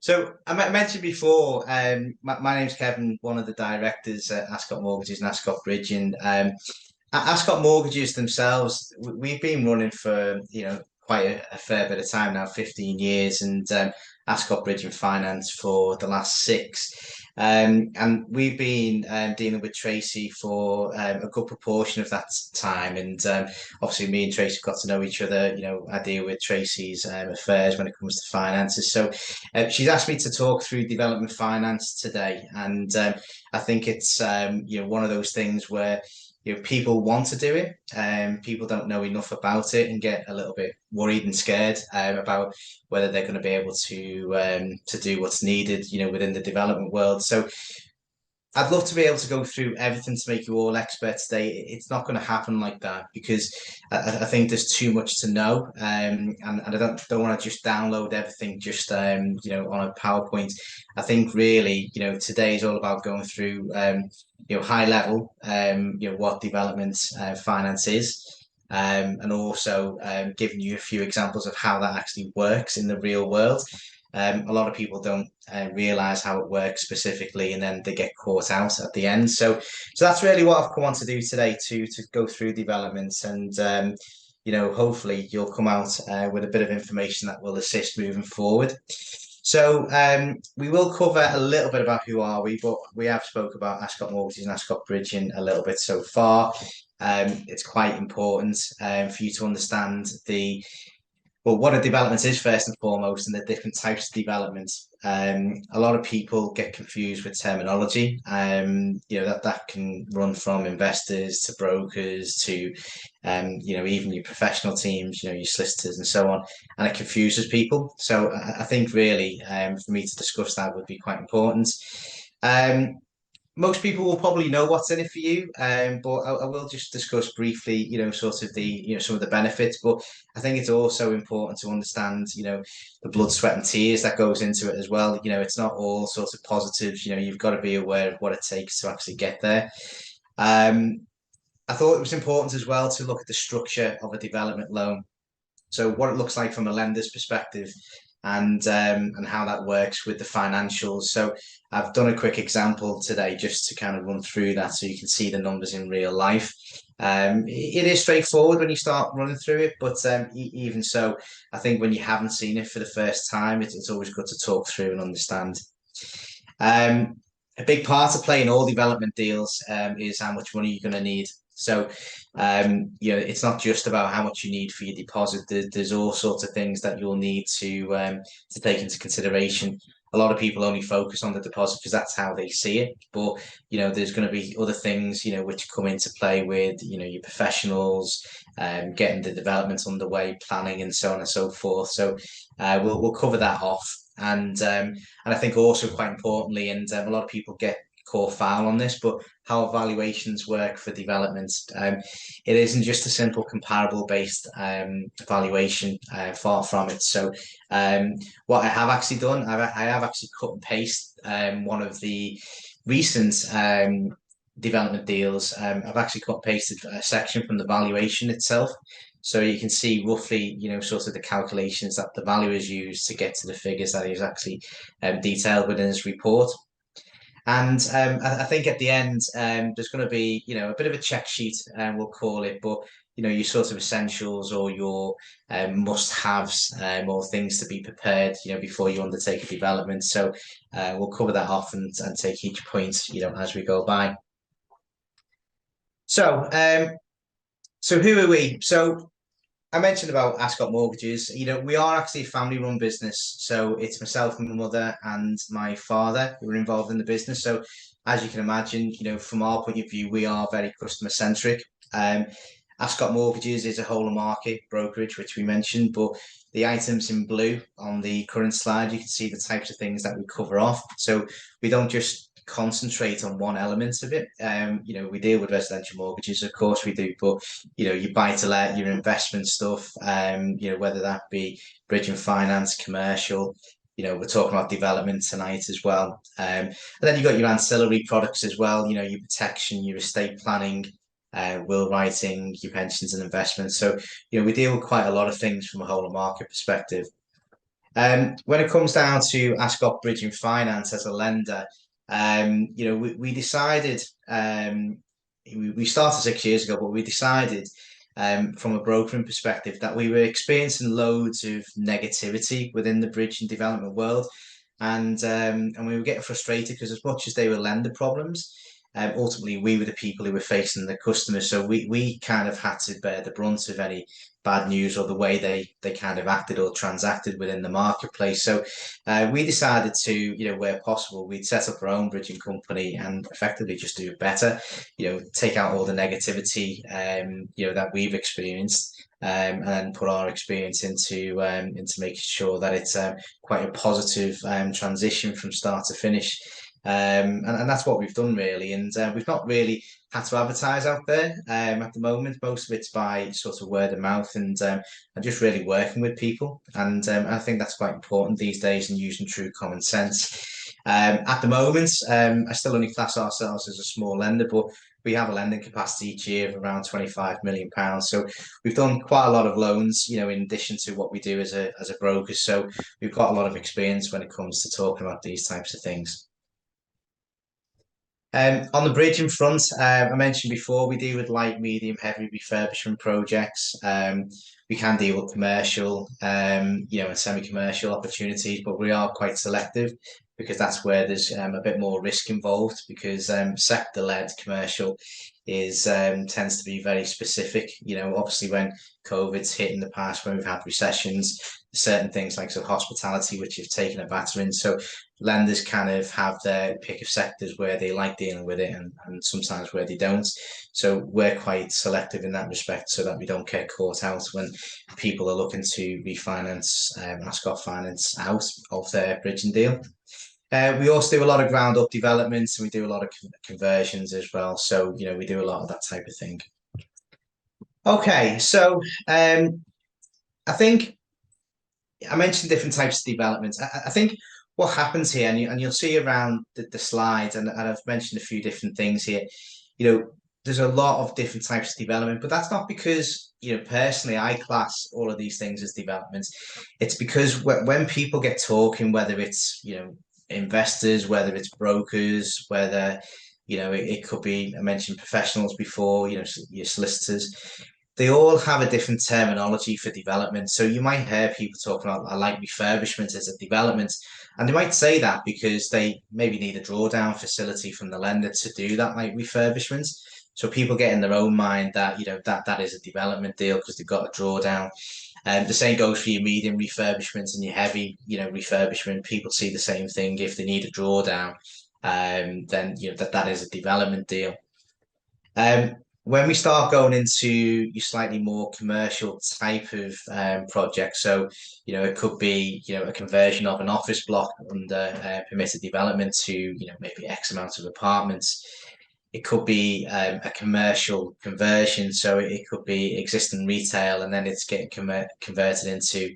So mentioned before, my name's Kevin, one of the directors at Ascot Mortgages and Ascot Bridging. Ascot Mortgages themselves, we've been running for quite a fair bit of time now, 15 years, and Ascot Bridging Finance for the last six. And we've been dealing with Tracy for a good proportion of that time. And obviously, me and Tracy got to know each other. I deal with Tracy's affairs when it comes to finances. So she's asked me to talk through development finance today. And I think it's one of those things where people want to do it and people don't know enough about it and get a little bit worried and scared about whether they're going to be able to do what's needed within the development world. So I'd love to be able to go through everything to make you all experts today. It's not going to happen like that because I think there's too much to know, and I don't want to just download everything just on a PowerPoint. I think really today is all about going through high level what development finance is. And also giving you a few examples of how that actually works in the real world. A lot of people don't realize how it works specifically, and then they get caught out at the end. So that's really what I've come on to do today to go through developments, and hopefully you'll come out with a bit of information that will assist moving forward. So we will cover a little bit about who are we, but we have spoke about Ascot Mortgages and Ascot Bridging a little bit so far. It's quite important for you to understand what a development is first and foremost, and the different types of developments. A lot of people get confused with terminology. That can run from investors to brokers to, even your professional teams, your solicitors and so on, and it confuses people. So I think really, for me to discuss that would be quite important. Most people will probably know what's in it for you, but I will just discuss briefly, sort of some of the benefits. But I think it's also important to understand, the blood, sweat, and tears that goes into it as well. It's not all sorts of positives. You've got to be aware of what it takes to actually get there. I thought it was important as well to look at the structure of a development loan. So what it looks like from a lender's perspective, and how that works with the financials. So I've done a quick example today just to kind of run through that so you can see the numbers in real life. It is straightforward when you start running through it, but even so, I think when you haven't seen it for the first time, it's always good to talk through and understand. A big part of playing all development deals is how much money you're going to need. So, it's not just about how much you need for your deposit. There's all sorts of things that you'll need to take into consideration. A lot of people only focus on the deposit because that's how they see it. But, there's going to be other things, which come into play with, your professionals, getting the development underway, planning and so on and so forth. So, we'll cover that off. And I think also quite importantly, and a lot of people get caught foul on this, but how evaluations work for development. It isn't just a simple comparable based valuation, far from it. So what I have actually done, I have actually cut and paste one of the recent development deals. I've actually cut and pasted a section from the valuation itself. So you can see roughly, sort of the calculations that the valuers use to get to the figures that he's actually detailed within his report. And I think at the end, there's going to be, a bit of a check sheet, we'll call it, but, your sort of essentials or your must-haves or things to be prepared, before you undertake a development. So we'll cover that off and take each point, as we go by. So, so who are we? So I mentioned about Ascot Mortgages. We are actually a family-run business. So it's myself and my mother and my father who are involved in the business. So as you can imagine, from our point of view, we are very customer-centric. Ascot Mortgages is a whole of market brokerage, which we mentioned, but the items in blue on the current slide, you can see the types of things that we cover off. So we don't just concentrate on one element of it. We deal with residential mortgages, of course we do, but you buy to let, your investment stuff, whether that be bridge and finance, commercial, we're talking about development tonight as well. And then you've got your ancillary products as well, your protection, your estate planning, will writing, your pensions and investments. So, we deal with quite a lot of things from a whole of market perspective. When it comes down to Ascot Bridging Finance as a lender, we decided we started 6 years ago, but we decided from a brokering perspective that we were experiencing loads of negativity within the bridge and development world, and we were getting frustrated because as much as they were lender problems, ultimately we were the people who were facing the customers. So we kind of had to bear the brunt of any bad news or the way they kind of acted or transacted within the marketplace. So we decided to, where possible, we'd set up our own bridging company and effectively just do it better. Take out all the negativity, that we've experienced. And then put our experience into making sure that it's quite a positive transition from start to finish. And that's what we've done really. And we've not really had to advertise out there at the moment. Most of it's by sort of word of mouth and just really working with people. And I think that's quite important these days and using true common sense. At the moment, I still only class ourselves as a small lender, but we have a lending capacity each year of around £25 million. So we've done quite a lot of loans, in addition to what we do as a broker. So we've got a lot of experience when it comes to talking about these types of things. On the bridge in front, I mentioned before, we deal with light, medium, heavy refurbishment projects. We can deal with commercial, and semi-commercial opportunities, but we are quite selective because that's where there's a bit more risk involved because sector-led commercial is tends to be very specific. Obviously when COVID's hit in the past, when we've had recessions, certain things like hospitality, which have taken a battering. So lenders kind of have their pick of sectors where they like dealing with it and sometimes where they don't. So we're quite selective in that respect so that we don't get caught out when people are looking to refinance Ascot Finance out of their bridging deal. We also do a lot of ground up developments and we do a lot of conversions as well. So, we do a lot of that type of thing. Okay, so I think I mentioned different types of developments. I think what happens here, and you'll see around the slides, and I've mentioned a few different things here. There's a lot of different types of development, but that's not because, personally, I class all of these things as developments. It's because when people get talking, whether it's, investors, whether it's brokers, whether, it could be, I mentioned professionals before, your solicitors, they all have a different terminology for development. So you might hear people talking about I like refurbishment as a development, and they might say that because they maybe need a drawdown facility from the lender to do that, like refurbishment. So people get in their own mind that that is a development deal because they've got a drawdown. And the same goes for your medium refurbishment and your heavy, refurbishment. People see the same thing. If they need a drawdown, then that is a development deal. When we start going into your slightly more commercial type of project, so it could be a conversion of an office block under permitted development to maybe X amount of apartments. It could be a commercial conversion, so it could be existing retail, and then it's getting converted into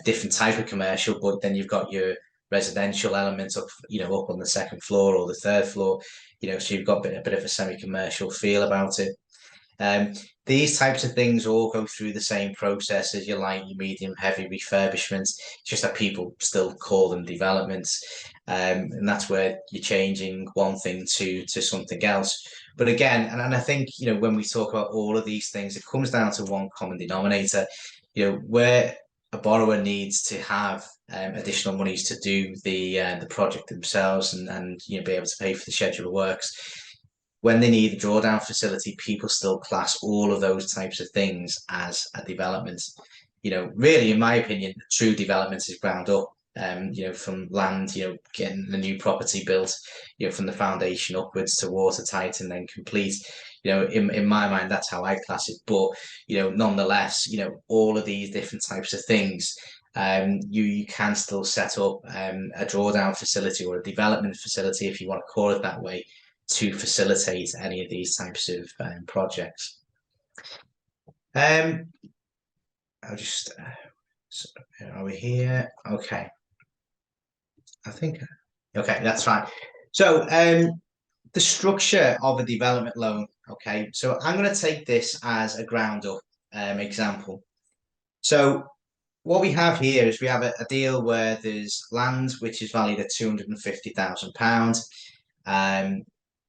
different type of commercial. But then you've got your residential elements up, up on the second floor or the third floor. So you've got a bit of a semi-commercial feel about it. These types of things all go through the same process as your light, your medium, heavy refurbishments. It's just that people still call them developments, and that's where you're changing one thing to something else. But again, and I think when we talk about all of these things, it comes down to one common denominator. Where a borrower needs to have additional monies to do the project themselves and be able to pay for the schedule of works. When they need a drawdown facility, people still class all of those types of things as a development. Really, in my opinion, true development is ground up. From land, getting the new property built, from the foundation upwards to watertight and then complete. In my mind, that's how I class it. But nonetheless, all of these different types of things, you can still set up a drawdown facility or a development facility, if you want to call it that way, to facilitate any of these types of projects. I'll just are we here? Okay, I think okay, that's fine. So the structure of a development loan. Okay, so I'm going to take this as a ground up example. So what we have here is we have a deal where there's land which is valued at £250,000. Um,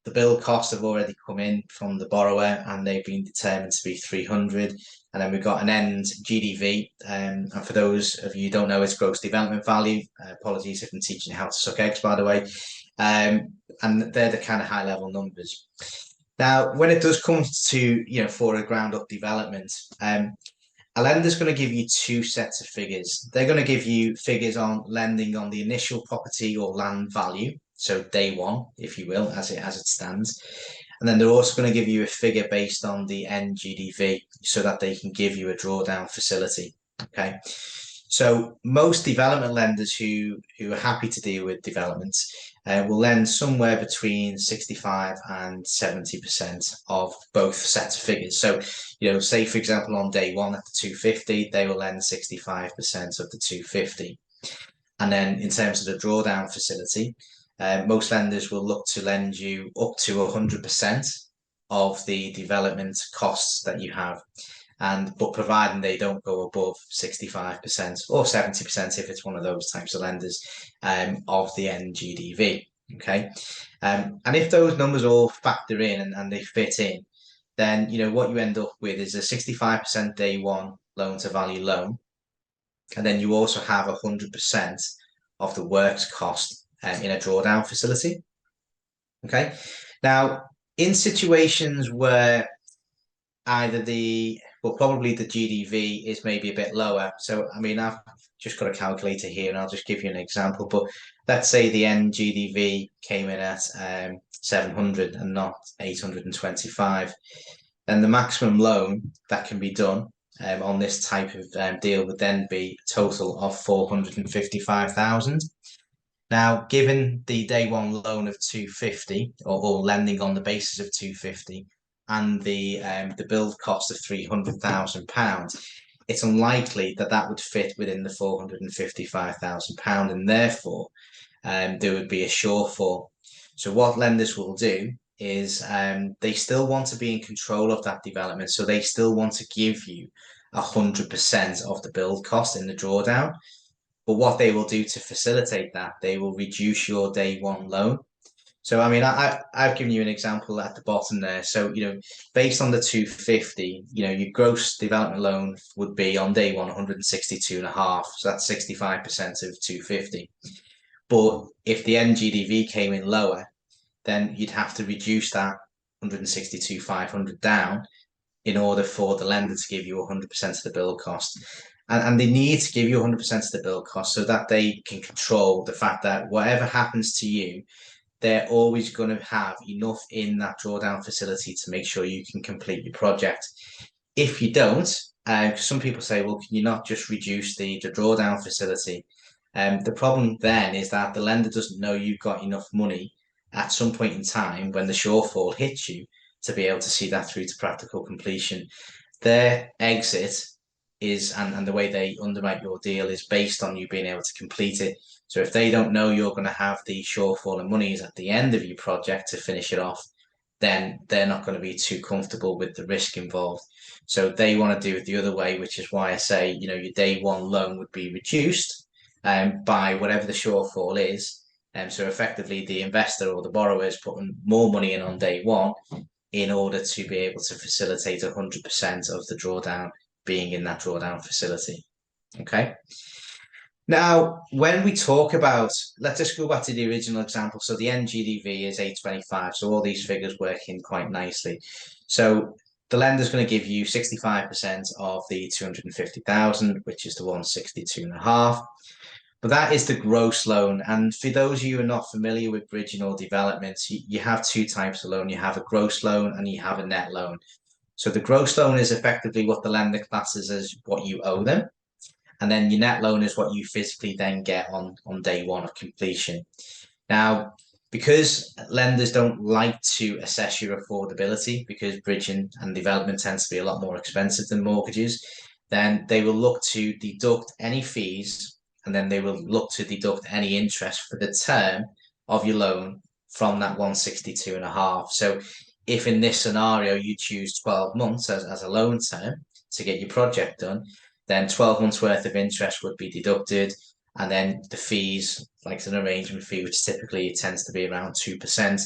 the build costs have already come in from the borrower and they've been determined to be 300. And then we've got an end GDV. And for those of you who don't know, it's gross development value. Apologies if I'm teaching you how to suck eggs, by the way. And they're the kind of high level numbers. Now, when it does come to, for a ground up development, a lender's going to give you two sets of figures. They're going to give you figures on lending on the initial property or land value, so day one, if you will, as it stands. And then they're also going to give you a figure based on the NGDV so that they can give you a drawdown facility. Okay. So most development lenders who are happy to deal with developments will lend somewhere between 65 and 70% of both sets of figures. So, say for example, on day one at the 250, they will lend 65% of the 250. And then in terms of the drawdown facility, most lenders will look to lend you up to 100% of the development costs that you have. But providing they don't go above 65% or 70% if it's one of those types of lenders of the NGDV. Okay. And if those numbers all factor in and they fit in, then what you end up with is a 65% day one loan to value loan. And then you also have 100% of the works cost in a drawdown facility. Okay. Now, in situations where probably the GDV is maybe a bit lower. So, I mean, I've just got a calculator here and I'll just give you an example. But let's say the NGDV came in at 700 and not 825. Then the maximum loan that can be done on this type of deal would then be a total of 455,000. Now, given the day one loan of 250 or lending on the basis of 250 and the build cost of £300,000, it's unlikely that that would fit within the £455,000 and therefore there would be a shortfall. So what lenders will do is they still want to be in control of that development. So they still want to give you 100% of the build cost in the drawdown. But what they will do to facilitate that, they will reduce your day one loan. So, I mean, I've given you an example at the bottom there. So, based on the 250, your gross development loan would be on day one, 162 and a half. So that's 65% of 250. But if the NGDV came in lower, then you'd have to reduce that 162,500 down in order for the lender to give you 100% of the build cost. And they need to give you 100% of the build cost so that they can control the fact that whatever happens to you, they're always going to have enough in that drawdown facility to make sure you can complete your project. If you don't, some people say, well, can you not just reduce the drawdown facility? The problem then is that the lender doesn't know you've got enough money at some point in time when the shortfall hits you to be able to see that through to practical completion. Their exit is, and the way they underwrite your deal is based on you being able to complete it. So if they don't know you're going to have the shortfall of monies at the end of your project to finish it off, then they're not going to be too comfortable with the risk involved. So they want to do it the other way, which is why I say, your day one loan would be reduced by whatever the shortfall is. So effectively the investor or the borrower is putting more money in on day one in order to be able to facilitate 100% of the drawdown being in that drawdown facility. Okay. Now, when we talk about, let's just go back to the original example. So the NGDV is 825. So all these figures work in quite nicely. So the lender's going to give you 65% of the 250,000, which is the 162 and a half. But that is the gross loan. And for those of you who are not familiar with bridging or developments, you have two types of loan. You have a gross loan and you have a net loan. So the gross loan is effectively what the lender classes as what you owe them. And then your net loan is what you physically then get on day one of completion. Now, because lenders don't like to assess your affordability because bridging and development tends to be a lot more expensive than mortgages, then they will look to deduct any fees and then they will look to deduct any interest for the term of your loan from that 162 and a half. So if in this scenario you choose 12 months as a loan term to get your project done, Then 12 months worth of interest would be deducted. And then the fees, like an arrangement fee, which typically it tends to be around 2%,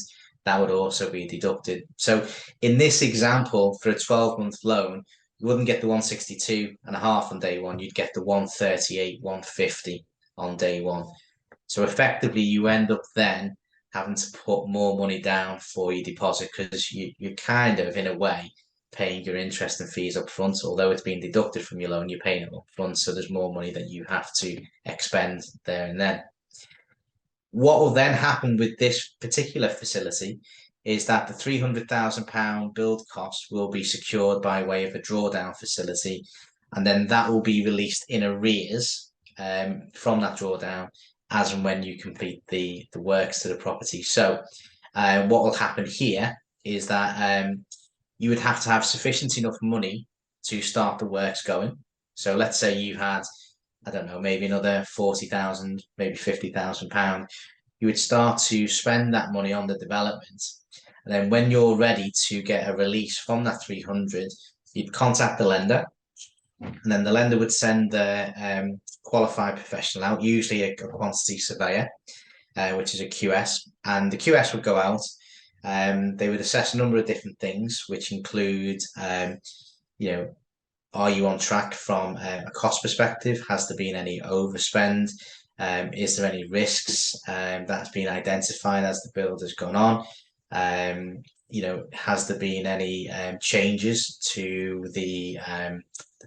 that would also be deducted. So in this example, for a 12-month loan, you wouldn't get the 162 and a half on day one, you'd get the 138, 150 on day one. So effectively, you end up then having to put more money down for your deposit because you're kind of, in a way, paying your interest and fees up front. Although it's being deducted from your loan, you're paying it up front. So there's more money that you have to expend there and then. What will then happen with this particular facility is that the £300,000 build cost will be secured by way of a drawdown facility, and then that will be released in arrears from that drawdown as and when you complete the works to the property. So what will happen here is that you would have to have sufficient enough money to start the works going. So let's say you had, I don't know, maybe another 40,000, maybe £50,000. You would start to spend that money on the development. And then when you're ready to get a release from that 300, you'd contact the lender, and then the lender would send the qualified professional out, usually a quantity surveyor, which is a QS, and the QS would go out. They would assess a number of different things, which include, you know, are you on track from a cost perspective? Has there been any overspend? Is there any risks that's been identified as the build has gone on? Has there been any changes to the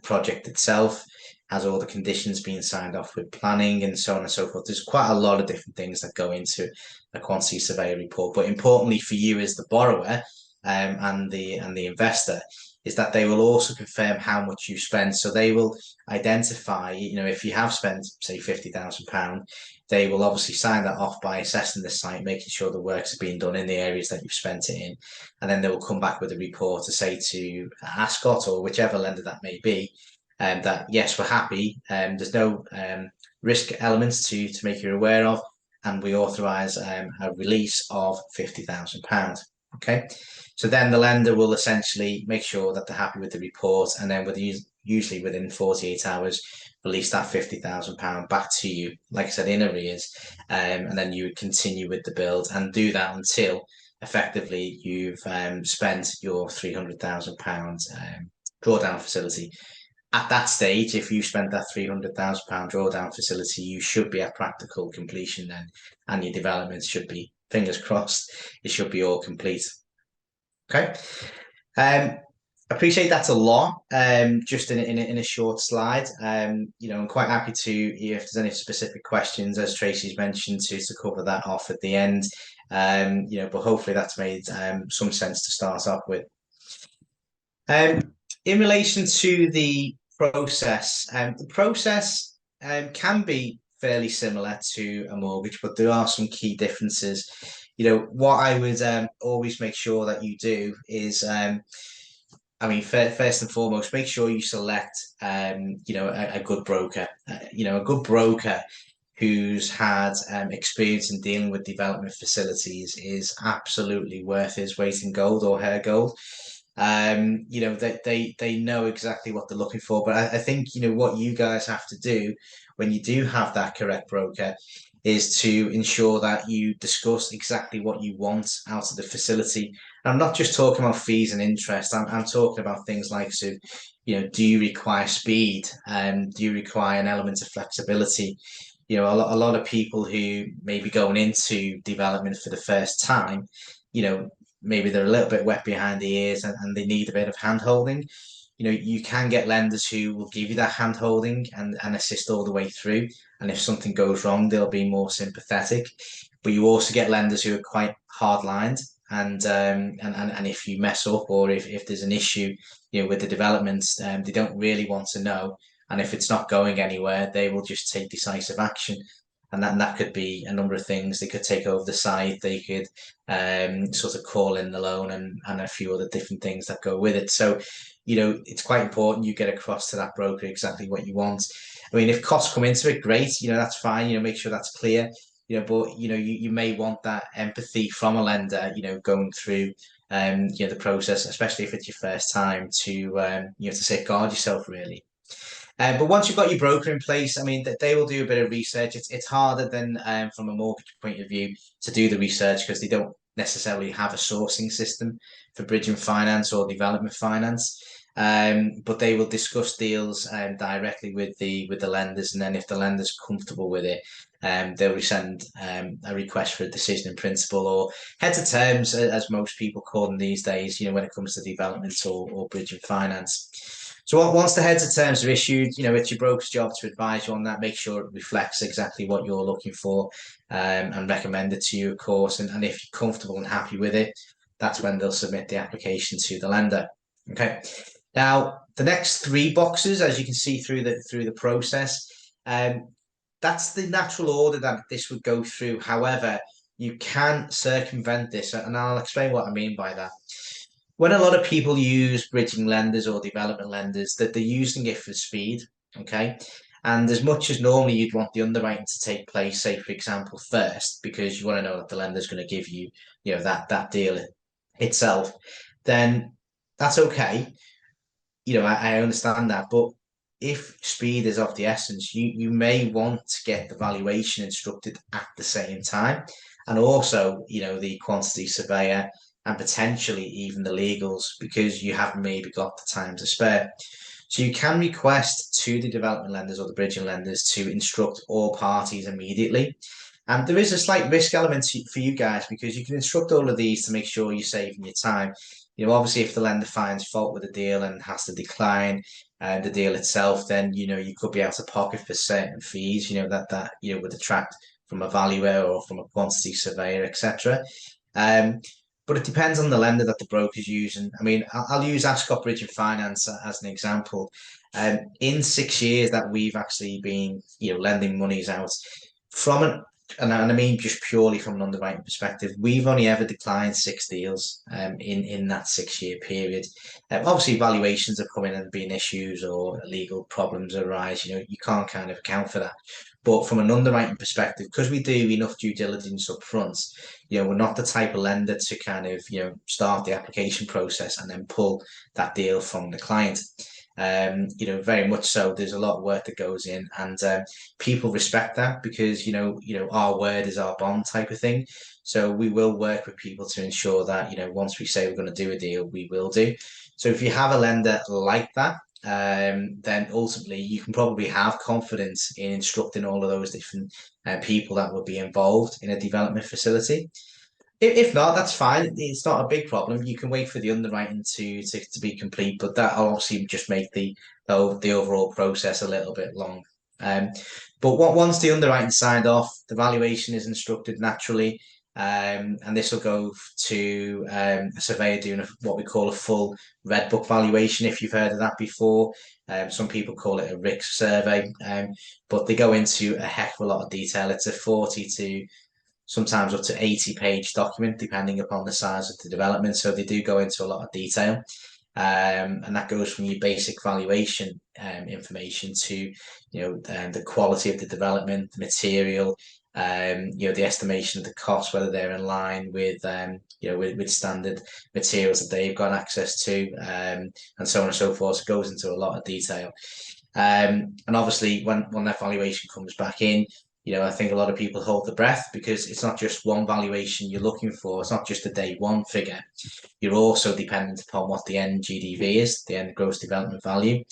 project itself? Has all the conditions been signed off with planning and so on and so forth? There's quite a lot of different things that go into a quantity surveyor report. But importantly for you as the borrower and the investor, is that they will also confirm how much you spend. So they will identify, if you have spent, say, £50,000, they will obviously sign that off by assessing the site, making sure the works are being done in the areas that you've spent it in. And then they will come back with a report to say to Ascot or whichever lender that may be, that yes, we're happy. There's no risk elements to make you aware of, and we authorise a release of £50,000. Okay, so then the lender will essentially make sure that they're happy with the report, and then usually within 48 hours, release that £50,000 back to you, like I said, in arrears, and then you would continue with the build and do that until effectively you've spent your £300,000 drawdown facility. At that stage, if you spent that £300,000 drawdown facility, you should be at practical completion then, and your development should be, fingers crossed, it should be all complete. Okay. Appreciate that's a lot, just in a short slide. I'm quite happy to hear if there's any specific questions, as Tracy's mentioned, to cover that off at the end. But hopefully that's made some sense to start off with. In relation to the process can be fairly similar to a mortgage, but there are some key differences. What I would always make sure that you do is, first and foremost, make sure you select, a good broker. A good broker who's had experience in dealing with development facilities is absolutely worth his weight in gold or her gold. They know exactly what they're looking for. But I think, what you guys have to do when you do have that correct broker is to ensure that you discuss exactly what you want out of the facility. And I'm not just talking about fees and interest. I'm talking about things like, so, do you require speed? Do you require an element of flexibility? A lot of people who may be going into development for the first time, maybe they're a little bit wet behind the ears and they need a bit of hand holding. You can get lenders who will give you that hand holding and assist all the way through. And if something goes wrong, they'll be more sympathetic. But you also get lenders who are quite hard lined. And if you mess up or if there's an issue, with the developments, they don't really want to know. And if it's not going anywhere, they will just take decisive action. And that could be a number of things. They could take over the site. They could sort of call in the loan and a few other different things that go with it. So, it's quite important you get across to that broker exactly what you want. If costs come into it, great. That's fine. Make sure that's clear. But you may want that empathy from a lender. Going through the process, especially if it's your first time, to to safeguard yourself really. But once you've got your broker in place, I mean, they will do a bit of research. It's harder than from a mortgage point of view to do the research because they don't necessarily have a sourcing system for bridging finance or development finance. But they will discuss deals directly with the lenders, and then if the lender's comfortable with it, they'll send a request for a decision in principle or heads of terms, as most people call them these days. When it comes to development or bridging finance. So once the heads of terms are issued, it's your broker's job to advise you on that, make sure it reflects exactly what you're looking for, and recommend it to you, of course. And if you're comfortable and happy with it, that's when they'll submit the application to the lender. Okay. Now, the next three boxes, as you can see through the process, that's the natural order that this would go through. However, you can circumvent this, and I'll explain what I mean by that. When a lot of people use bridging lenders or development lenders, that they're using it for speed, okay? And as much as normally you'd want the underwriting to take place, say for example, first, because you want to know that the lender's going to give you, that deal itself, then that's okay. I understand that, but if speed is of the essence, you may want to get the valuation instructed at the same time, and also, the quantity surveyor and potentially even the legals, because you haven't maybe got the time to spare. So you can request to the development lenders or the bridging lenders to instruct all parties immediately. And there is a slight risk element for you guys because you can instruct all of these to make sure you're saving your time. Obviously, if the lender finds fault with the deal and has to decline the deal itself, then you could be out of pocket for certain fees. That would attract from a valuer or from a quantity surveyor, etc. But it depends on the lender that the broker's using. I mean, I'll use Ascot Bridge and Finance as an example. In 6 years that we've actually been, lending monies out from and I mean just purely from an underwriting perspective, we've only ever declined 6 deals in that 6 year period. Obviously, valuations have come in and been issues or legal problems arise. You can't kind of account for that. But from an underwriting perspective, because we do enough due diligence up front, we're not the type of lender to kind of, start the application process and then pull that deal from the client. Very much so. There's a lot of work that goes in, and people respect that because our word is our bond type of thing. So we will work with people to ensure that once we say we're going to do a deal, we will do. So if you have a lender like that, then ultimately you can probably have confidence in instructing all of those different people that will be involved in a development facility. If not, that's fine. It's not a big problem. You can wait for the underwriting to be complete, but that'll obviously just make the overall process a little bit long. But once the underwriting signed off, the valuation is instructed naturally, and this will go to a surveyor doing what we call a full red book valuation. If you've heard of that before, some people call it a RICS survey, but they go into a heck of a lot of detail. It's a 40 to sometimes up to 80-page document, depending upon the size of the development. So they do go into a lot of detail. And that goes from your basic valuation information to, the quality of the development, the material, the estimation of the cost, whether they're in line with, with standard materials that they've got access to, and so on and so forth. So it goes into a lot of detail. And obviously, when that valuation comes back in, I think a lot of people hold the breath because it's not just one valuation you're looking for. It's not just a day one figure. You're also dependent upon what the end GDV is, the end gross development value.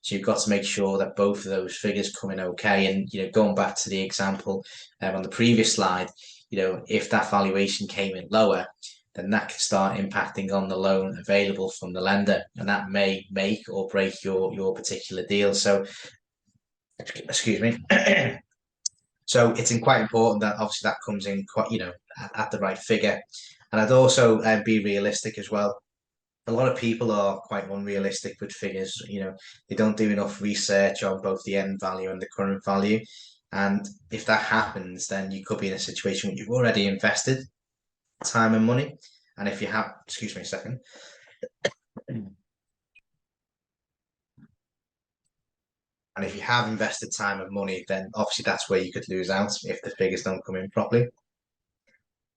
So you've got to make sure that both of those figures come in okay. And, going back to the example on the previous slide, if that valuation came in lower, then that can start impacting on the loan available from the lender. And that may make or break your particular deal. So, excuse me. So it's quite important that obviously that comes in quite, at the right figure. And I'd also be realistic as well. A lot of people are quite unrealistic with figures. They don't do enough research on both the end value and the current value. And if that happens, then you could be in a situation where you've already invested time and money. And if you have, excuse me a second. And if you have invested time and money, then obviously that's where you could lose out if the figures don't come in properly.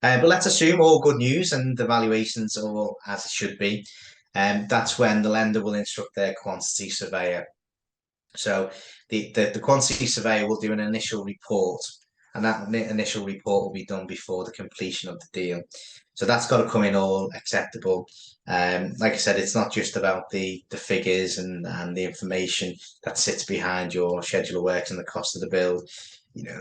But let's assume all good news and the valuations are all as it should be. That's when the lender will instruct their quantity surveyor. So the quantity surveyor will do an initial report, and that initial report will be done before the completion of the deal. So that's got to come in all acceptable. Like I said, it's not just about the figures and the information that sits behind your schedule of works and the cost of the build.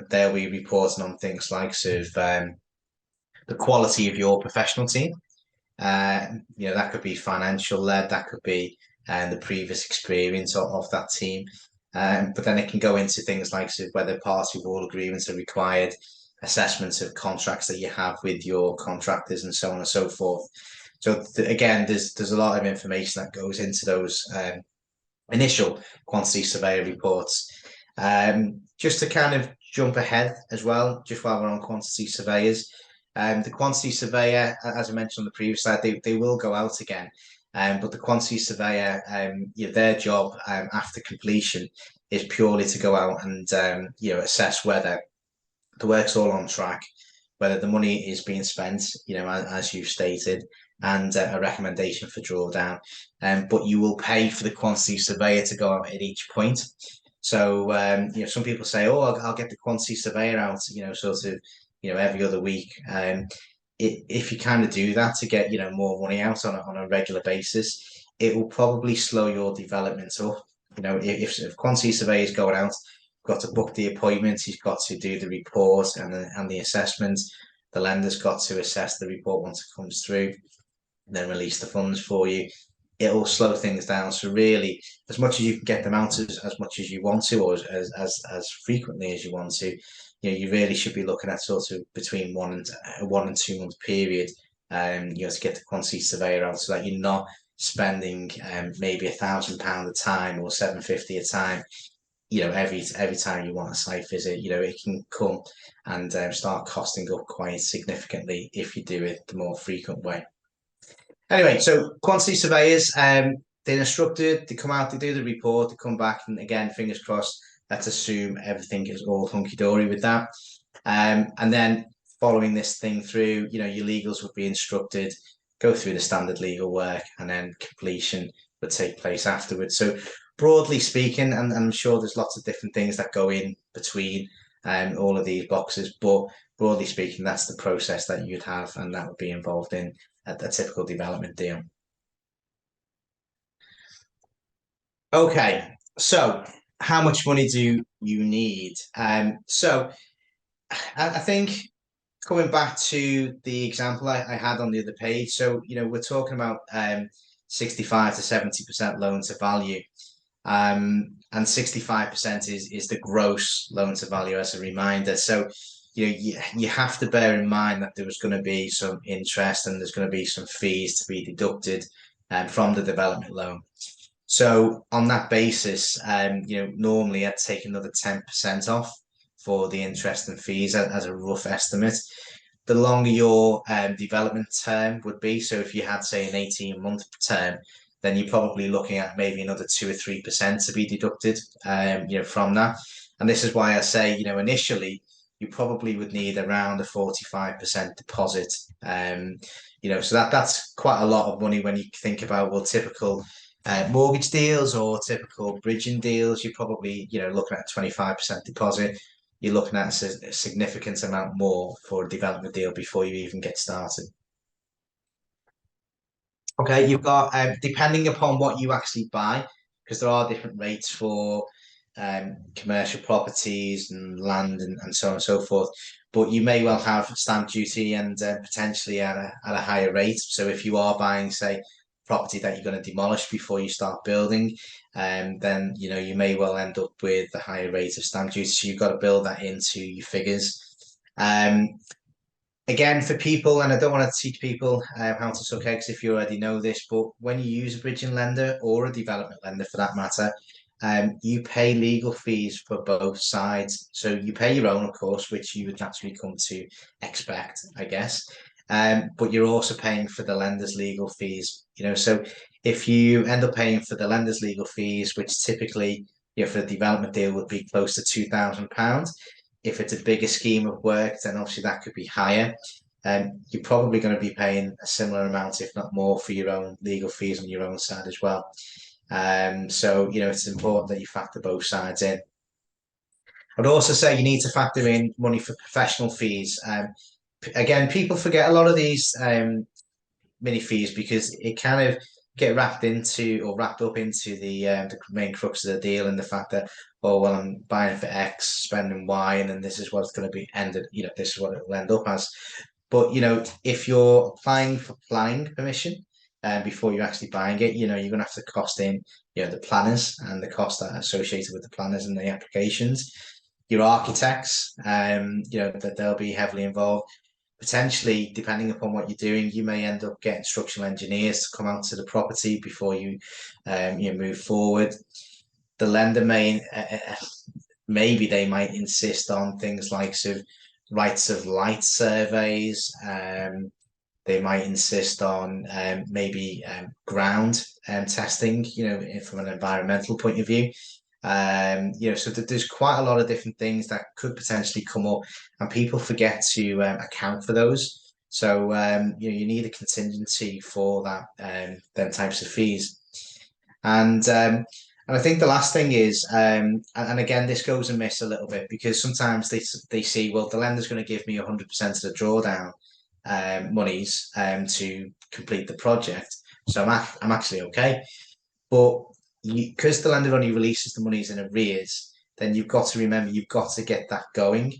They'll be reporting on things like sort of the quality of your professional team. That could be financial led, that could be the previous experience of that team. But then it can go into things like sort of whether party wall agreements are required, assessments of contracts that you have with your contractors, and so on and so forth. So again, there's a lot of information that goes into those initial quantity surveyor reports. Just to kind of jump ahead as well, just while we're on quantity surveyors, the quantity surveyor, as I mentioned on the previous slide, they will go out again. But the quantity surveyor, their job after completion is purely to go out and assess whether the work's all on track, whether the money is being spent, as you've stated, and a recommendation for drawdown. But you will pay for the quantity surveyor to go out at each point. So, some people say, "Oh, I'll get the quantity surveyor out," sort of, every other week. If you kind of do that to get, more money out on a regular basis, it will probably slow your development up. If quantity surveyor is going out, got to book the appointment, he's got to do the report and the assessment. The lender's got to assess the report once it comes through, then release the funds for you. It'll slow things down. So really, as much as you can get them out as much as you want to, or as frequently as you want to, you really should be looking at sort of between 1 and 2 month period, to get the quantity surveyor out, so that you're not spending maybe £1,000 a time or 750 a time. Every time you want a site visit, it can come and start costing up quite significantly if you do it the more frequent way. Anyway, so quantity surveyors, they're instructed, they come out, they do the report, they come back, and again, fingers crossed, let's assume everything is all hunky-dory with that. And then following this thing through, your legals would be instructed, go through the standard legal work, and then completion would take place afterwards. So broadly speaking, and I'm sure there's lots of different things that go in between all of these boxes, but broadly speaking, that's the process that you'd have, and that would be involved in a typical development deal. Okay, so how much money do you need? So I think coming back to the example I had on the other page, so we're talking about 65 to 70% loan to value. And 65% is the gross loan to value, as a reminder. So you have to bear in mind that there was going to be some interest and there's going to be some fees to be deducted from the development loan. So on that basis, normally I'd take another 10% off for the interest and fees as a rough estimate. The longer your development term would be, so if you had, say, an 18-month term, then you're probably looking at maybe another 2 or 3% to be deducted, from that. And this is why I say, initially, you probably would need around a 45% deposit. So that's quite a lot of money when you think about, well, typical mortgage deals or typical bridging deals. You're probably, looking at a 25% deposit. You're looking at a significant amount more for a development deal before you even get started. Okay, you've got, depending upon what you actually buy, because there are different rates for commercial properties and land and so on and so forth. But you may well have stamp duty and potentially at a higher rate. So if you are buying, say, property that you're going to demolish before you start building, then you may well end up with the higher rate of stamp duty. So you've got to build that into your figures. Again, for people, and I don't want to teach people how to suck eggs if you already know this, but when you use a bridging lender or a development lender for that matter, you pay legal fees for both sides. So you pay your own, of course, which you would naturally come to expect, I guess. But you're also paying for the lender's legal fees. So if you end up paying for the lender's legal fees, which typically, for a development deal would be close to £2,000. If it's a bigger scheme of work, then obviously that could be higher. You're probably going to be paying a similar amount, if not more, for your own legal fees on your own side as well. So, it's important that you factor both sides in. I'd also say you need to factor in money for professional fees. Again, people forget a lot of these mini fees because it kind of get wrapped into or wrapped up into the main crux of the deal and the fact that, oh well, I'm buying for X, spending Y, and then this is what it's going to be ended. This is what it will end up as. But if you're applying for planning permission before you're actually buying it, you're going to have to cost in, the planners and the cost that are associated with the planners and the applications. Your architects, that they'll be heavily involved. Potentially, depending upon what you're doing, you may end up getting structural engineers to come out to the property before you move forward. The lender maybe they might insist on things like sort of rights of light surveys. They might insist on maybe ground testing, from an environmental point of view. So there's quite a lot of different things that could potentially come up, and people forget to account for those. So you need a contingency for that, them types of fees. And I think the last thing is, and again, this goes amiss a little bit because sometimes they see, well, the lender's going to give me 100% of the drawdown monies to complete the project, so I'm actually okay. But because the lender only releases the monies in arrears, then you've got to remember you've got to get that going.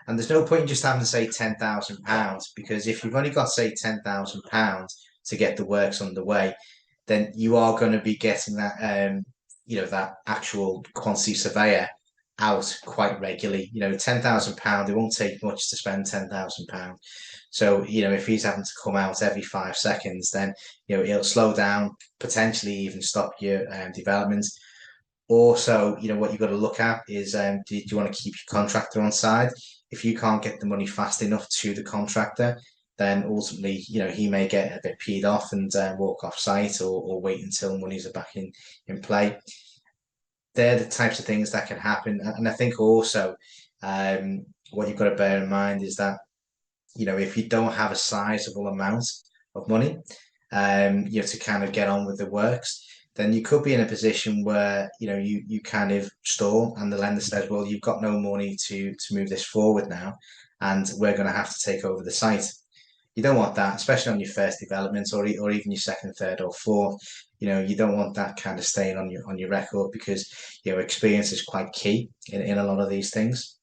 And there's no point in just having to say £10,000 because if you've only got say £10,000 to get the works underway, then you are going to be getting that that actual quantity surveyor out quite regularly. £10,000, it won't take much to spend £10,000. So, if he's having to come out every 5 seconds, then, it'll slow down, potentially even stop your development. Also, what you've got to look at is, do you want to keep your contractor on side? If you can't get the money fast enough to the contractor, then ultimately, he may get a bit peed off and walk off site or wait until monies are back in play. They're the types of things that can happen. And I think also what you've got to bear in mind is that, if you don't have a sizable amount of money, to kind of get on with the works, then you could be in a position where, you kind of stall and the lender says, well, you've got no money to move this forward now, and we're going to have to take over the site. You don't want that, especially on your first development or even your second, third, or fourth. You don't want that kind of staying on your record because experience is quite key in a lot of these things.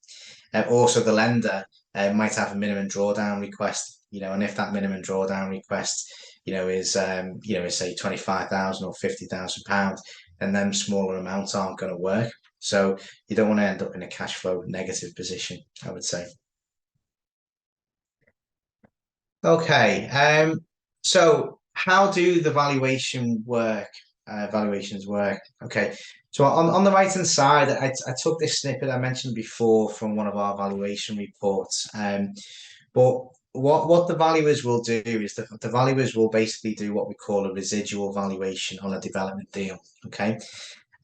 Also, the lender might have a minimum drawdown request, and if that minimum drawdown request, is say 25,000 or £50,000, then them smaller amounts aren't going to work. So you don't want to end up in a cash flow negative position, I would say. Okay. So how do the valuations work? Okay. So on the right hand side, I took this snippet I mentioned before from one of our valuation reports. But what the valuers will do is the valuers will basically do what we call a residual valuation on a development deal. Okay.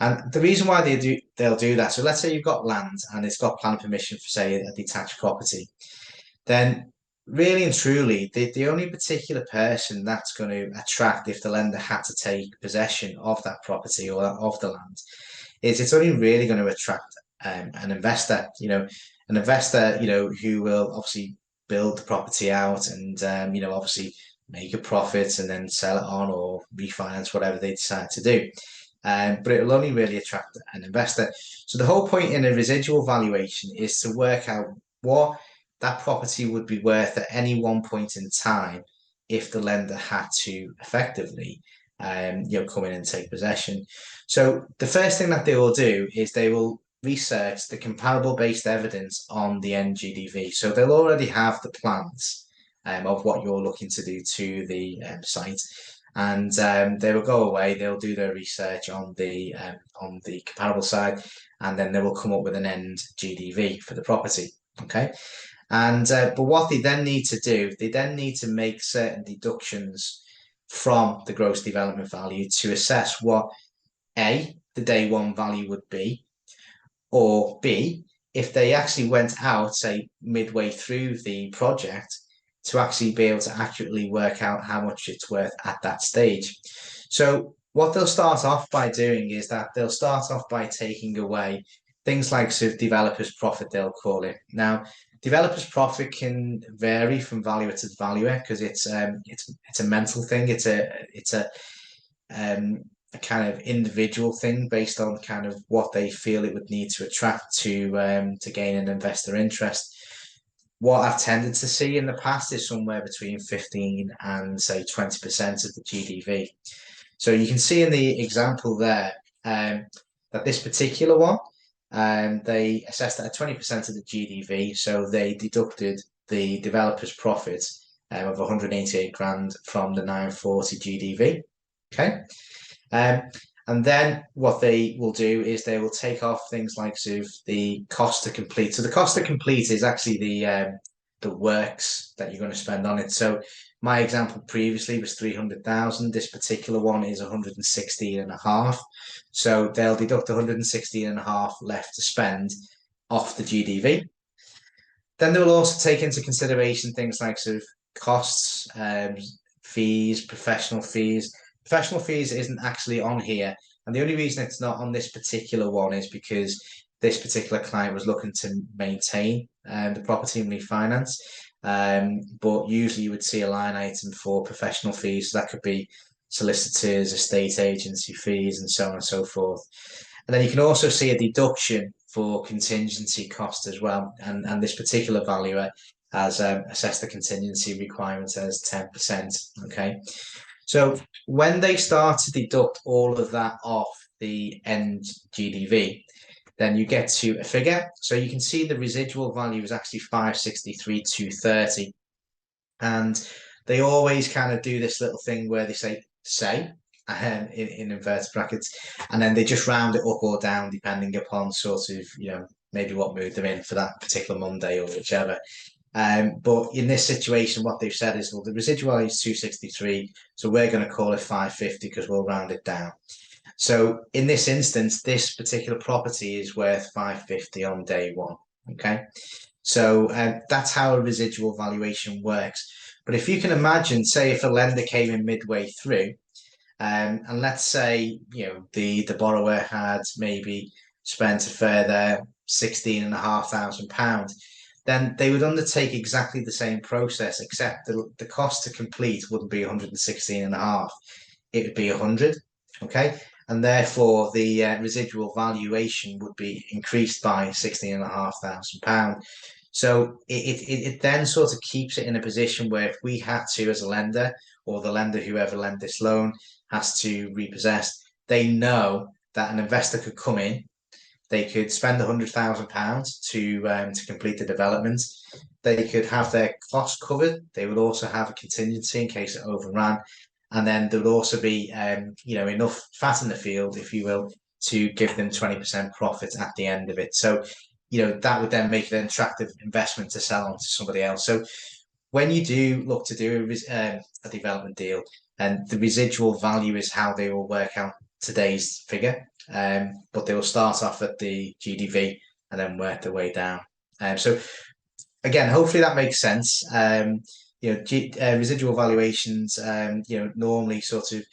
And the reason why they'll do that. So let's say you've got land and it's got planning permission for, say, a detached property. Then really and truly, the only particular person that's going to attract if the lender had to take possession of that property or of the land is it's only really going to attract an investor, who will obviously build the property out and, obviously make a profit and then sell it on or refinance whatever they decide to do. But it will only really attract an investor. So the whole point in a residual valuation is to work out what that property would be worth at any one point in time if the lender had to effectively come in and take possession. So the first thing that they will do is they will research the comparable based evidence on the NGDV. So they'll already have the plans of what you're looking to do to the site. And they will go away. They'll do their research on the comparable side, and then they will come up with an end GDV for the property. Okay, and but what they then need to do, they then need to make certain deductions from the gross development value to assess what A, the day one value would be, or B, if they actually went out, say, midway through the project, to actually be able to accurately work out how much it's worth at that stage. So what they'll start off by doing is that they'll start off by taking away things like sort of developer's profit, they'll call it. Now, developer's profit can vary from valuer to valuer because it's a mental thing. Um, a kind of individual thing based on kind of what they feel it would need to attract to gain an investor interest. What I've tended to see in the past is somewhere between 15 and say 20% of the GDV. So you can see in the example there that this particular one, they assessed at 20% of the GDV. So they deducted the developer's profit of 188 grand from the 940 GDV. Okay. Um, and then what they will do is they will take off things like sort of the cost to complete. So the cost to complete is actually the works that you're going to spend on it. So my example previously was 300,000. This particular one is 116 and a half. So they'll deduct 116 and a half left to spend off the GDV. Then they will also take into consideration things like sort of costs, fees, professional fees. Professional fees isn't actually on here. And the only reason it's not on this particular one is because this particular client was looking to maintain the property and refinance. But usually you would see a line item for professional fees. So that could be solicitors, estate agency fees, and so on and so forth. And then you can also see a deduction for contingency cost as well. And this particular valuer has assessed the contingency requirement as 10%. Okay. So when they start to deduct all of that off the end GDV, then you get to a figure. So you can see the residual value is actually 563,230. And they always kind of do this little thing where they say in inverted brackets, and then they just round it up or down depending upon sort of, maybe what mood they're in for that particular Monday or whichever. But in this situation, what they've said is, well, the residual is 263, so we're going to call it 550 because we'll round it down. So in this instance, this particular property is worth 550 on day one. Okay. So that's how a residual valuation works. But if you can imagine, say, if a lender came in midway through, and let's say, the borrower had maybe spent a further £16,500, then they would undertake exactly the same process, except the cost to complete wouldn't be 116 and a half. It would be 100. Okay. And therefore the residual valuation would be increased by £16,500. So it then sort of keeps it in a position where if we had to, as a lender, or the lender, whoever lent this loan, has to repossess, they know that an investor could come in, they could spend £100,000 to complete the development. They could have their costs covered. They would also have a contingency in case it overran, and then there would also be enough fat in the field, if you will, to give them 20% profit at the end of it. So that would then make it an attractive investment to sell on to somebody else. So when you do look to do a development deal, and the residual value is how they will work out today's figure, but they will start off at the GDV and then work their way down. So again, hopefully that makes sense. Residual valuations, normally sort of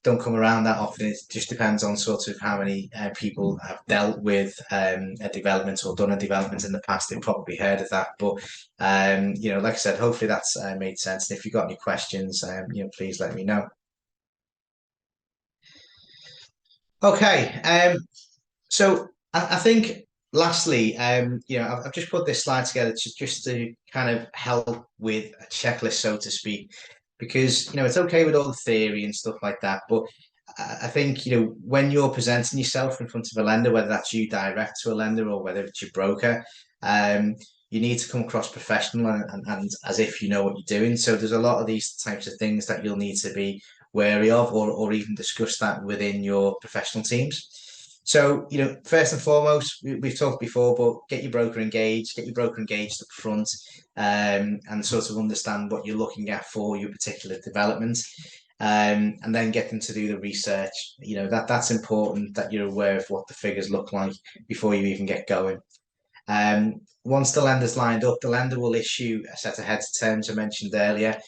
don't come around that often. It just depends on sort of how many people have dealt with a development or done a development in the past. They've probably heard of that. But, like I said, hopefully that's made sense. And if you've got any questions, please let me know. Okay. So I think lastly, I've just put this slide together just to kind of help with a checklist, so to speak, because it's okay with all the theory and stuff like that, but I think when you're presenting yourself in front of a lender, whether that's you direct to a lender or whether it's your broker, you need to come across professional and as if you know what you're doing. So there's a lot of these types of things that you'll need to be wary of, or even discuss that within your professional teams. So, first and foremost, we've talked before, but get your broker engaged up front, and sort of understand what you're looking at for your particular development, and then get them to do the research. That's important, that you're aware of what the figures look like before you even get going. Once the lender's lined up, the lender will issue a set of heads of terms I mentioned earlier.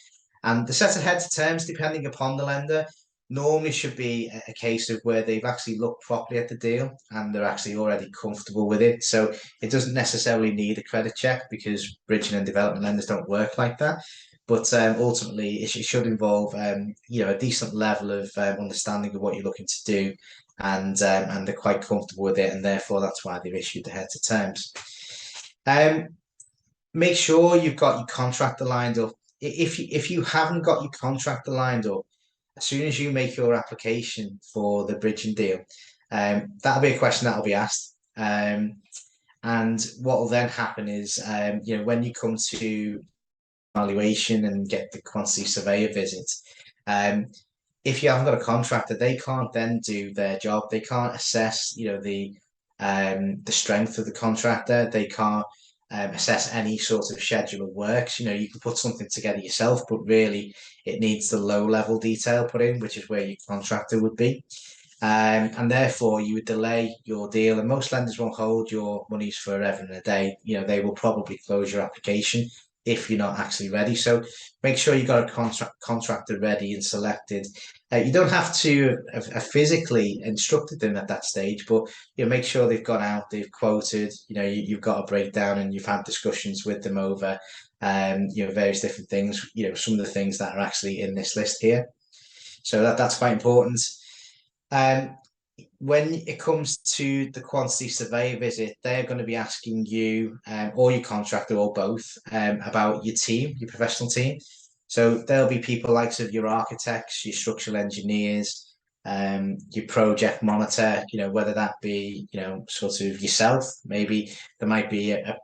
And the set of heads of terms, depending upon the lender, normally should be a case of where they've actually looked properly at the deal and they're actually already comfortable with it. So it doesn't necessarily need a credit check because bridging and development lenders don't work like that. But ultimately, it should involve a decent level of understanding of what you're looking to do, and they're quite comfortable with it, and therefore that's why they've issued the heads of terms. Um, Make sure you've got your contractor lined up. If you haven't got your contractor lined up, as soon as you make your application for the bridging deal, that'll be a question that'll be asked. And what will then happen is, when you come to valuation and get the quantity surveyor visit, um, if you haven't got a contractor, they can't then do their job. They can't assess, the strength of the contractor. They can't assess any sort of schedule of works. You can put something together yourself, but really it needs the low level detail put in, which is where your contractor would be. And therefore you would delay your deal, and most lenders won't hold your monies forever and a day. They will probably close your application if you're not actually ready. So make sure you've got a contractor ready and selected. You don't have to have physically instructed them at that stage, but make sure they've gone out, they've quoted, you've got a breakdown and you've had discussions with them over various different things, some of the things that are actually in this list here. So that's quite important. Um, when it comes to the quantity survey visit, they're going to be asking you or your contractor or both about your team, your professional team. So there'll be people like your architects, your structural engineers, your project monitor, whether that be, sort of yourself. Maybe there might be a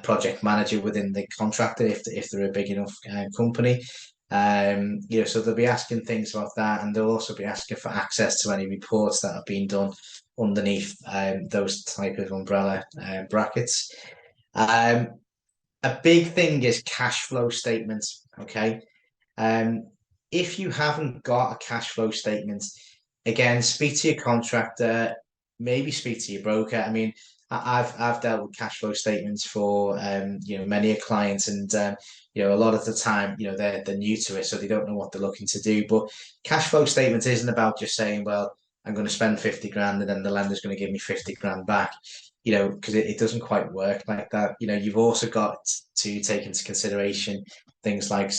project manager within the contractor if they're a big enough company. So they'll be asking things about that, and they'll also be asking for access to any reports that have been done underneath those type of umbrella brackets. Um, a big thing is cash flow statements. Okay, if you haven't got a cash flow statement, again, speak to your contractor, maybe speak to your broker. I mean, I've dealt with cash flow statements for many a client, and a lot of the time, they're new to it, so they don't know what they're looking to do. But cash flow statements isn't about just saying, well, I'm going to spend 50 grand and then the lender's going to give me 50 grand back. Because it doesn't quite work like that. You've also got to take into consideration things like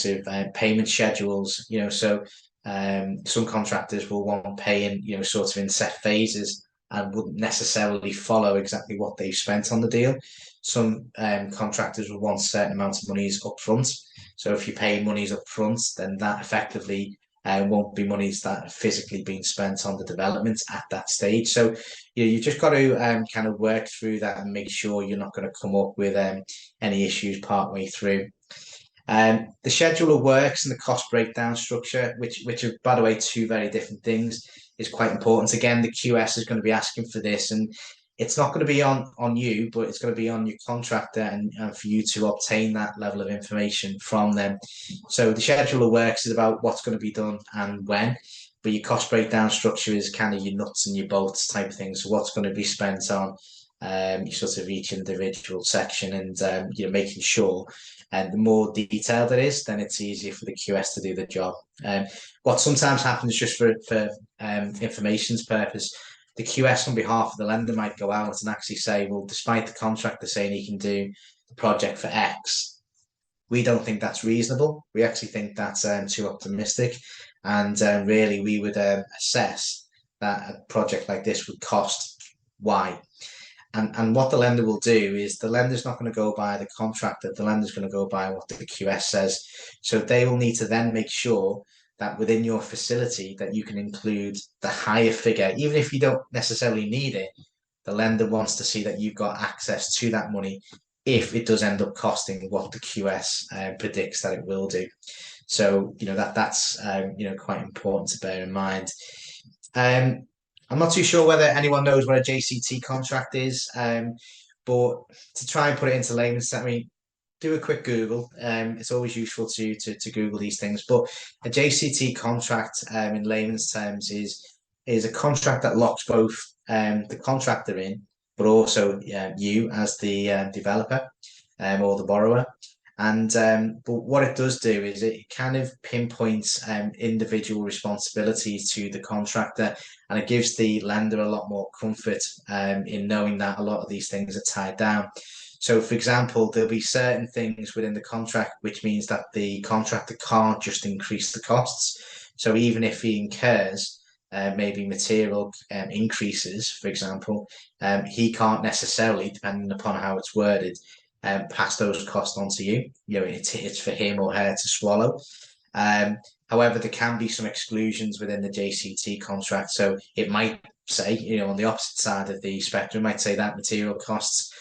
payment schedules. So some contractors will want paying, sort of in set phases and wouldn't necessarily follow exactly what they've spent on the deal. Some contractors will want a certain amount of monies up front. So if you pay monies up front, then that effectively won't be monies that have physically been spent on the development at that stage. So you've just got to kind of work through that and make sure you're not going to come up with any issues partway through. The schedule of works and the cost breakdown structure, which are, by the way, two very different things, is quite important. Again, the QS is going to be asking for this, and it's not going to be on you, but it's going to be on your contractor and for you to obtain that level of information from them. So the schedule of works is about what's going to be done and when, but your cost breakdown structure is kind of your nuts and your bolts type of thing. So what's going to be spent on sort of each individual section, and making sure. And the more detailed it is, then it's easier for the QS to do the job. What sometimes happens, just for information's purpose, the QS on behalf of the lender might go out and actually say, well, despite the contractor saying he can do the project for X, we don't think that's reasonable. We actually think that's too optimistic. And really, we would assess that a project like this would cost Y. And what the lender will do is the lender's not going to go by the contractor, the lender's going to go by what the QS says. So they will need to then make sure that within your facility that you can include the higher figure, even if you don't necessarily need it. The lender wants to see that you've got access to that money if it does end up costing what the QS predicts that it will do. So that's quite important to bear in mind. I'm not too sure whether anyone knows what a JCT contract is, but to try and put it into layman's terms, I mean, do a quick Google. It's always useful to Google these things. But a JCT contract, in layman's terms, is a contract that locks both the contractor in, but also you as the developer or the borrower. And but what it does do is it kind of pinpoints individual responsibilities to the contractor, and it gives the lender a lot more comfort in knowing that a lot of these things are tied down. So, for example, there'll be certain things within the contract, which means that the contractor can't just increase the costs. So, even if he incurs maybe material increases, for example, he can't necessarily, depending upon how it's worded, pass those costs on to you. You know, it's for him or her to swallow. Um, However, there can be some exclusions within the JCT contract. So it might say, you know, on the opposite side of the spectrum, it might say that material costs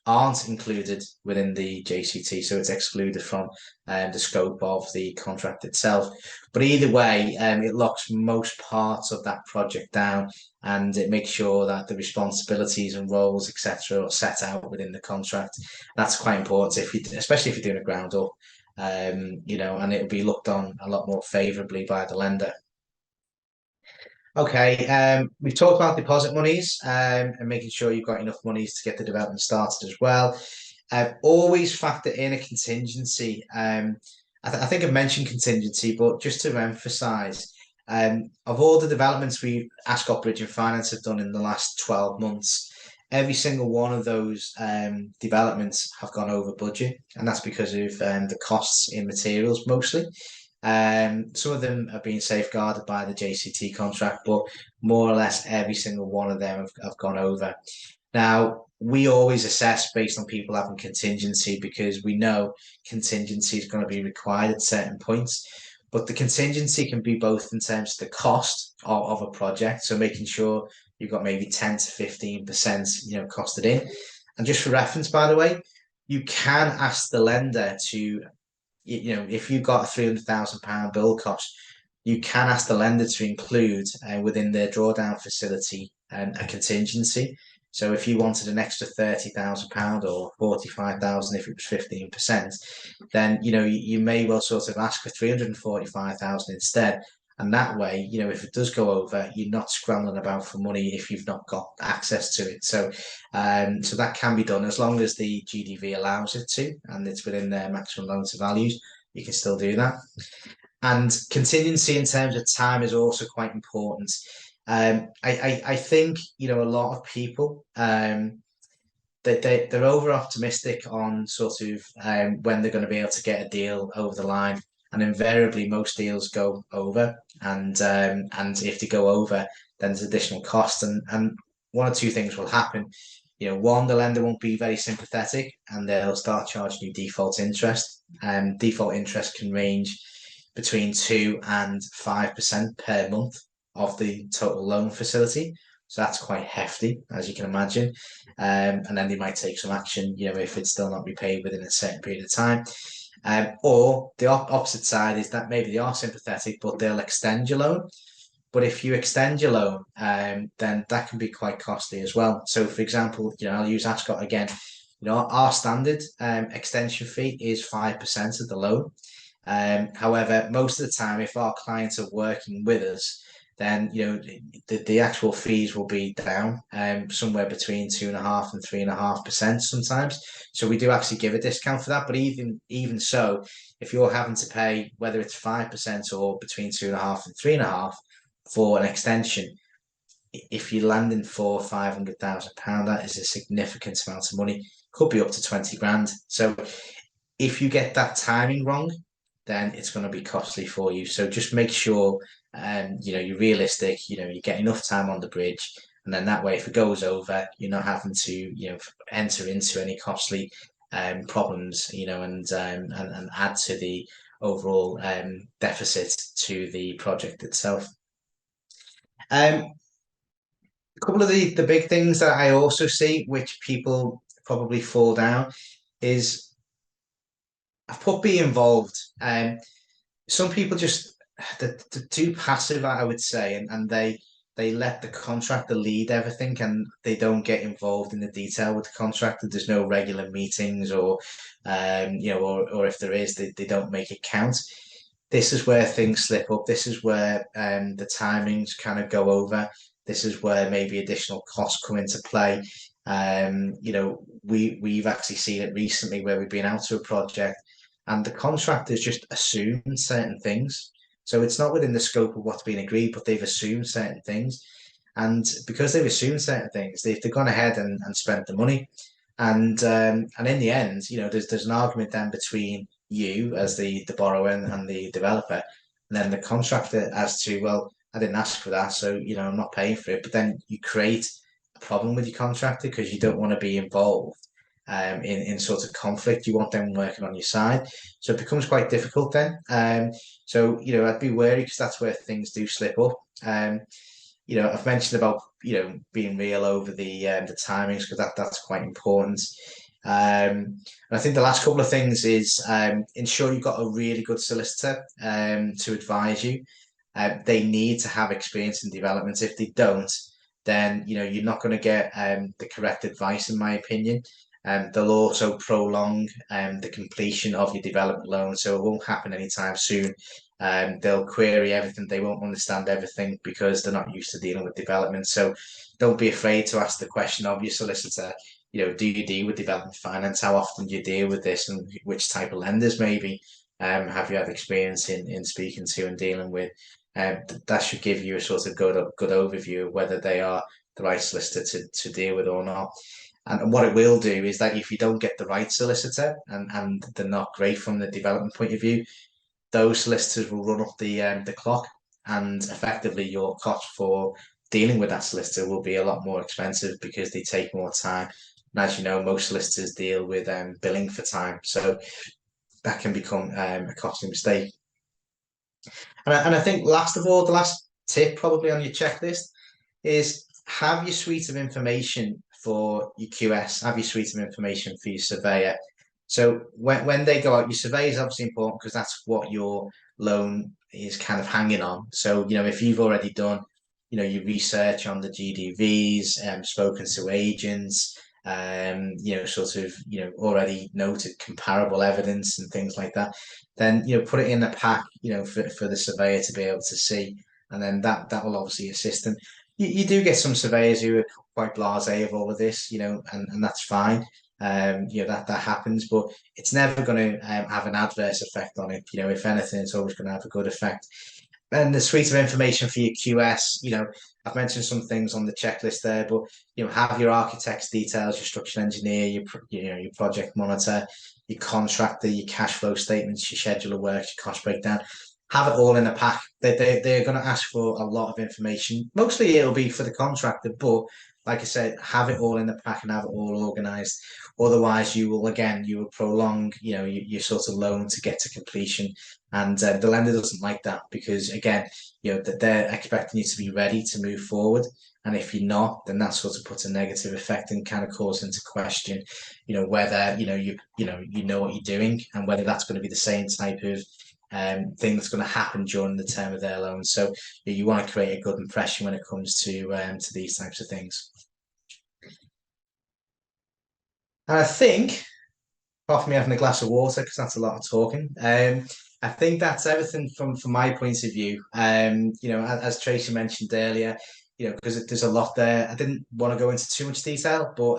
aren't included within the JCT, so it's excluded from the scope of the contract itself. But either way, it locks most parts of that project down, and it makes sure that the responsibilities and roles, etc., are set out within the contract. That's quite important if you, especially if you're doing a ground up, you know, and it'll be looked on a lot more favourably by the lender. Okay, we've talked about deposit monies and making sure you've got enough monies to get the development started as well. Always factor in a contingency. I think I've mentioned contingency, but just to emphasise, of all the developments we Ascot Bridge and Finance have done in the last 12 months, every single one of those developments have gone over budget, and that's because of the costs in materials mostly. Some of them are being safeguarded by the JCT contract, but more or less every single one of them have gone over. Now, we always assess based on people having contingency because we know contingency is going to be required at certain points. But the contingency can be both in terms of the cost of a project, so making sure you've got maybe 10 to 15%, you know, costed in. And just for reference, by the way, you can ask the lender to, you know, if you've got a £300,000 bill cost, you can ask the lender to include within their drawdown facility a contingency. So if you wanted an extra £30,000 or 45,000 if it was 15%, then you know you may well sort of ask for 345,000 instead. And that way, you know, if it does go over, you're not scrambling about for money if you've not got access to it. So, so that can be done as long as the GDV allows it to, and it's within their maximum loan to values. You can still do that. And contingency in terms of time is also quite important. I think you know a lot of people they're over optimistic on sort of when they're going to be able to get a deal over the line, and invariably most deals go over, and if they go over, then there's additional costs, and one or two things will happen. You know, one, the lender won't be very sympathetic, and they'll start charging you default interest. And default interest can range between 2 and 5% per month of the total loan facility. So that's quite hefty, as you can imagine. And then they might take some action, you know, if it's still not repaid within a certain period of time. Or the opposite side is that maybe they are sympathetic, but they'll extend your loan. But if you extend your loan, then that can be quite costly as well. So, for example, you know, I'll use Ascot again. You know, our standard extension fee is 5% of the loan. However, most of the time, if our clients are working with us, then you know the actual fees will be down somewhere between 2.5% and 3.5% sometimes. So we do actually give a discount for that. But even so, if you're having to pay whether it's 5% or between 2.5% and 3.5% for an extension, if you land in £400,000-500,000, that is a significant amount of money. Could be up to 20 grand. So if you get that timing wrong, then it's going to be costly for you. So just make sure, you know, you're realistic. You know, you get enough time on the bridge, and then that way, if it goes over, you're not having to, you know, enter into any costly problems, you know, and add to the overall deficit to the project itself. A couple of the big things that I also see, which people probably fall down, is I've put be involved. Some people just they're too passive, I would say, and they let the contractor lead everything, and they don't get involved in the detail with the contractor. There's no regular meetings, or you know, or if there is, they don't make it count. This is where things slip up. This is where the timings kind of go over. This is where maybe additional costs come into play. We've actually seen it recently where we've been out to a project and the contractors just assumed certain things. So it's not within the scope of what's been agreed, but they've assumed certain things. And because they've assumed certain things, they've gone ahead and spent the money. And in the end, there's an argument then between you as the borrower and the developer, and then the contractor as to, well, I didn't ask for that, so I'm not paying for it. But then you create a problem with your contractor because you don't want to be involved in sort of conflict. You want them working on your side, so it becomes quite difficult then. So I'd be wary because that's where things do slip up. I've mentioned about being real over the timings because that's quite important. And I think the last couple of things is ensure you've got a really good solicitor to advise you. They need to have experience in development. If they don't, then you're not going to get the correct advice, in my opinion. They'll also prolong the completion of your development loan, so it won't happen anytime soon. They'll query everything. They won't understand everything because they're not used to dealing with development. So don't be afraid to ask the question of your solicitor. Do you deal with development finance? How often do you deal with this, and which type of lenders maybe have you had experience in speaking to and dealing with? That should give you a sort of good overview of whether they are the right solicitor to deal with or not. And what it will do is that if you don't get the right solicitor and they're not great from the development point of view, those solicitors will run up the clock, and effectively your cost for dealing with that solicitor will be a lot more expensive because they take more time. And as you know, most solicitors deal with billing for time, so that can become a costly mistake. And I think last of all, the last tip probably on your checklist is have your suite of information for your QS, have your suite of information for your surveyor. So when they go out, your survey is obviously important because that's what your loan is kind of hanging on. So, if you've already done, your research on the GDVs, spoken to agents, sort of, already noted comparable evidence and things like that, then, put it in a pack, for the surveyor to be able to see. And then that will obviously assist them. You do get some surveyors who are quite blasé of all of this, and that's fine. That happens, but it's never going to have an adverse effect on it. If anything, it's always going to have a good effect. And the suite of information for your QS, I've mentioned some things on the checklist there, but have your architect's details, your structural engineer, your project monitor, your contractor, your cash flow statements, your schedule of work, your cost breakdown. Have it all in a pack. They're going to ask for a lot of information. Mostly it'll be for the contractor, but like I said, have it all in the pack and have it all organized. Otherwise, you will prolong, your sort of loan to get to completion. And the lender doesn't like that because, again, that they're expecting you to be ready to move forward. And if you're not, then that sort of puts a negative effect and kind of calls into question, whether, you know what you're doing and whether that's going to be the same type of thing that's going to happen during the term of their loan. So you want to create a good impression when it comes to these types of things. And I think, apart from me having a glass of water, because that's a lot of talking, I think that's everything from my point of view. As Tracy mentioned earlier, because there's a lot there. I didn't want to go into too much detail, but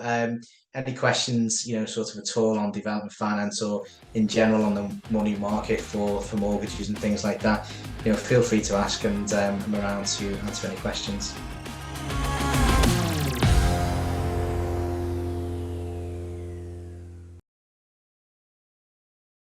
any questions, sort of at all on development finance or in general on the money market for mortgages and things like that, feel free to ask, and I'm around to answer any questions.